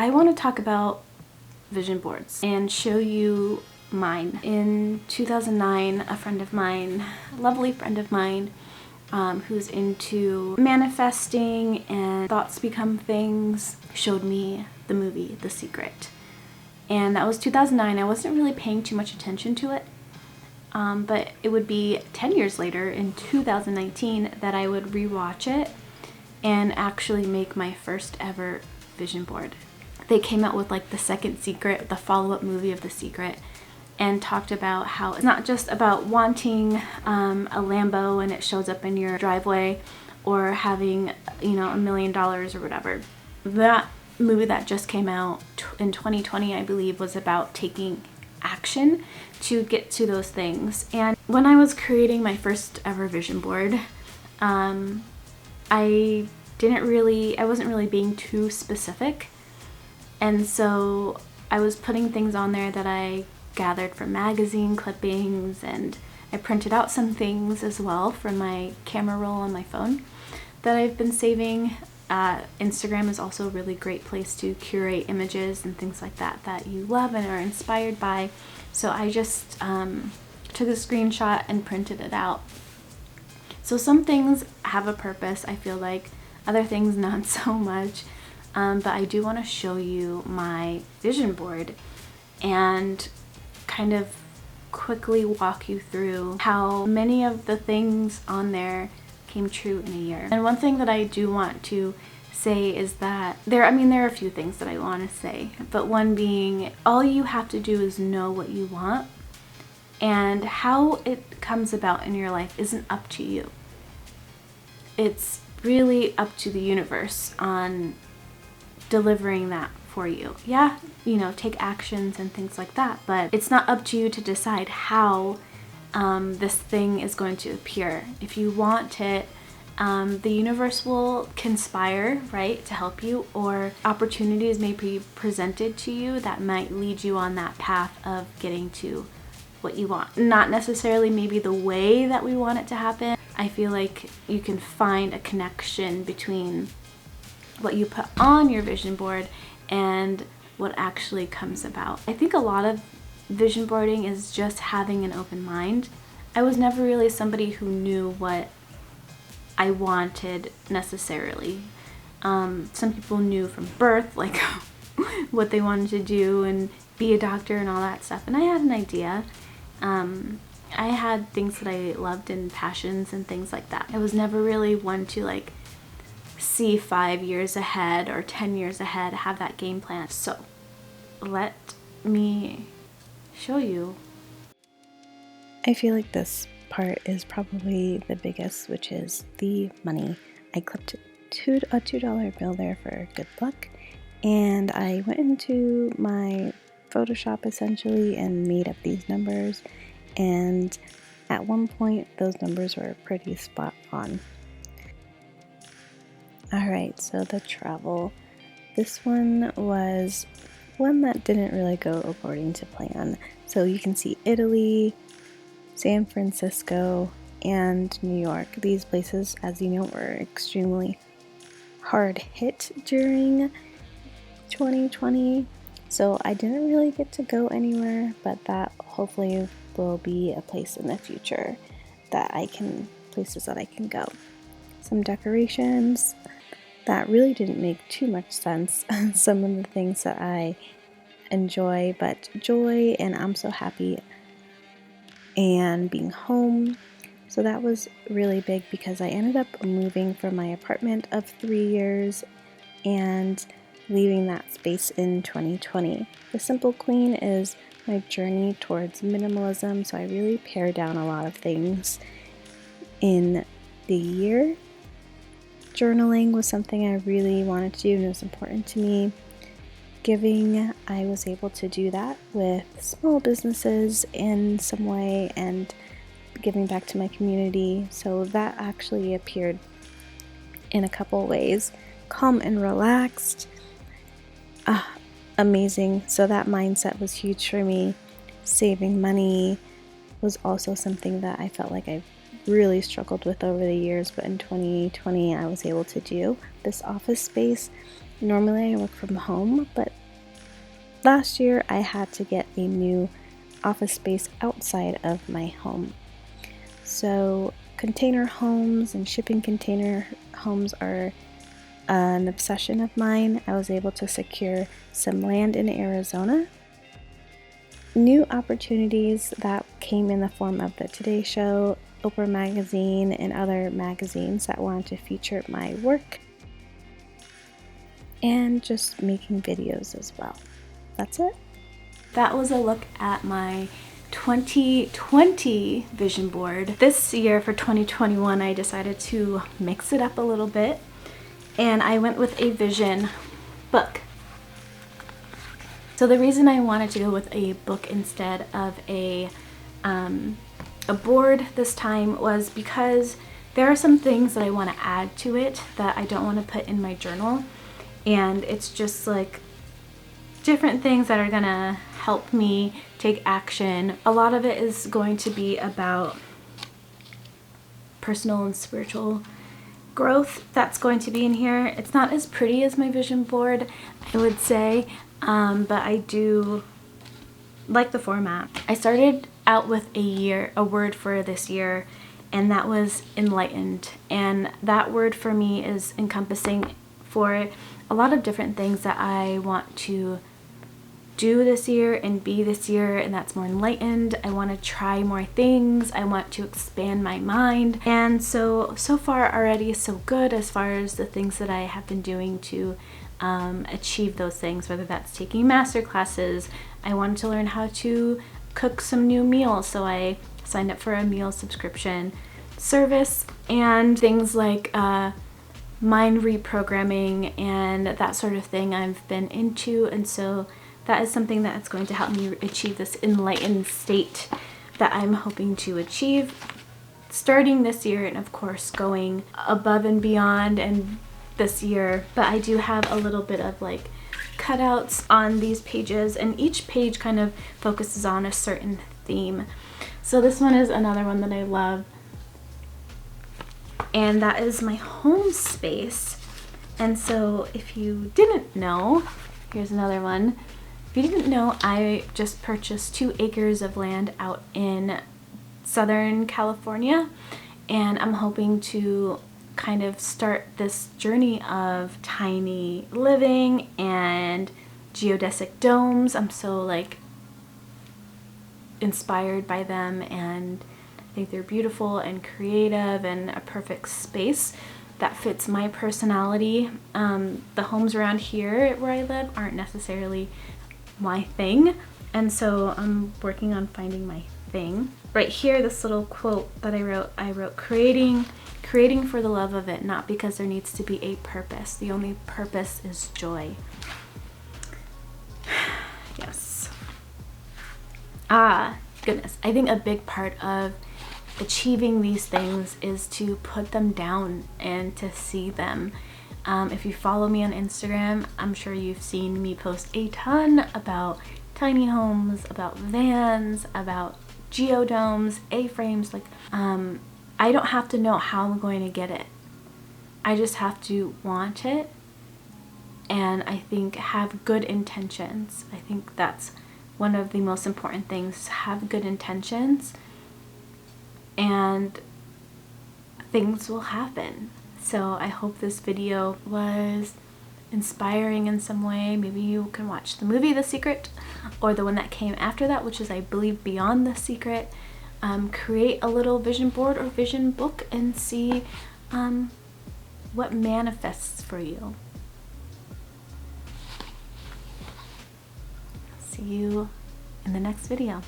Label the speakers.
Speaker 1: I want to talk about vision boards and show you mine. In 2009, a friend of mine, a lovely friend of mine, who's into manifesting and thoughts become things, showed me the movie The Secret. And that was 2009. I wasn't really paying too much attention to it. But it would be 10 years later in 2019 that I would rewatch it and actually make my first ever vision board. They came out with like the second Secret, the follow-up movie of The Secret, and talked about how it's not just about wanting a Lambo and it shows up in your driveway, or having, $1 million or whatever. That movie that just came out in 2020, I believe, was about taking action to get to those things. And when I was creating my first ever vision board, I wasn't really being too specific. And so I was putting things on there that I gathered from magazine clippings, and I printed out some things as well from my camera roll on my phone that I've been saving. Instagram is also a really great place to curate images and things like that that you love and are inspired by. So I just took a screenshot and printed it out. So some things have a purpose, I feel like, other things not so much. But I do want to show you my vision board and kind of quickly walk you through how many of the things on there came true in a year. And one thing that I do want to say is that there are a few things that I want to say, but one being, all you have to do is know what you want, and how it comes about in your life isn't up to you. It's really up to the universe on delivering that for you. Yeah, take actions and things like that, but it's not up to you to decide how this thing is going to appear. If you want it, the universe will conspire, right, to help you, or opportunities may be presented to you that might lead you on that path of getting to what you want. Not necessarily maybe the way that we want it to happen. I feel like you can find a connection between what you put on your vision board and what actually comes about. I think a lot of vision boarding is just having an open mind. I was never really somebody who knew what I wanted necessarily. Some people knew from birth, like what they wanted to do and be a doctor and all that stuff. And I had an idea. I had things that I loved and passions and things like that. I was never really one to see 5 years ahead or 10 years ahead, have that game plan. So let me show you. I feel like this part is probably the biggest, which is the money. I clipped a $2 bill there for good luck, and I went into my Photoshop essentially and made up these numbers, and at one point those numbers were pretty spot on. Alright, so the travel. This one was one that didn't really go according to plan. So you can see Italy, San Francisco, and New York. These places, as you know, were extremely hard hit during 2020. So I didn't really get to go anywhere, but that hopefully will be a place in the future places that I can go. Some decorations that really didn't make too much sense. Some of the things that I enjoy, but joy and I'm so happy and being home. So that was really big because I ended up moving from my apartment of 3 years and leaving that space in 2020. The Simple Queen is my journey towards minimalism, so I really pare down a lot of things in the year. Journaling was something I really wanted to do and it was important to me. Giving, I was able to do that with small businesses in some way and giving back to my community. So that actually appeared in a couple ways. Calm and relaxed. Amazing. So that mindset was huge for me. Saving money was also something that I felt like I really struggled with over the years, but in 2020 I was able to do. This office space Normally I work from home, but last year I had to get a new office space outside of my home. So container homes and shipping container homes are an obsession of mine. I was able to secure some land in Arizona. New opportunities that came in the form of the Today Show, Oprah Magazine, and other magazines that wanted to feature my work, and just making videos as well. That's it. That was a look at my 2020 vision board. This year for 2021, I decided to mix it up a little bit, and I went with a vision book. So the reason I wanted to go with a book instead of a board this time was because there are some things that I want to add to it that I don't want to put in my journal, and it's just like different things that are gonna help me take action. A lot of it is going to be about personal and spiritual growth that's going to be in here. It's not as pretty as my vision board, I would say, but I do like the format. I started out with a word for this year, and that was enlightened. And that word for me is encompassing for a lot of different things that I want to do this year and be this year, and that's more enlightened. I want to try more things. I want to expand my mind. And so far already so good as far as the things that I have been doing to achieve those things, whether that's taking master classes. I wanted to learn how to cook some new meals, so I signed up for a meal subscription service, and things like mind reprogramming and that sort of thing I've been into, and so that is something that's going to help me achieve this enlightened state that I'm hoping to achieve starting this year, and of course going above and beyond and this year. But I do have a little bit of like cutouts on these pages, and each page kind of focuses on a certain theme. So this one is another one that I love, and that is my home space. And so if you didn't know, here's another one. If you didn't know, I just purchased 2 acres of land out in Southern California, and I'm hoping to kind of start this journey of tiny living and geodesic domes. I'm so like inspired by them, and I think they're beautiful and creative and a perfect space that fits my personality. The homes around here where I live aren't necessarily my thing, and so I'm working on finding my thing. Right here, this little quote that I wrote, creating for the love of it, not because there needs to be a purpose. The only purpose is joy. Yes. Goodness. I think a big part of achieving these things is to put them down and to see them. If you follow me on Instagram, I'm sure you've seen me post a ton about tiny homes, about vans, about geodomes, A-frames. Like, I don't have to know how I'm going to get it. I just have to want it, and I think have good intentions. I think that's one of the most important things. Have good intentions, and things will happen. So I hope this video was inspiring in some way. Maybe you can watch the movie The Secret, or the one that came after that, which is, I believe, Beyond the Secret. Create a little vision board or vision book and see what manifests for you. See you in the next video.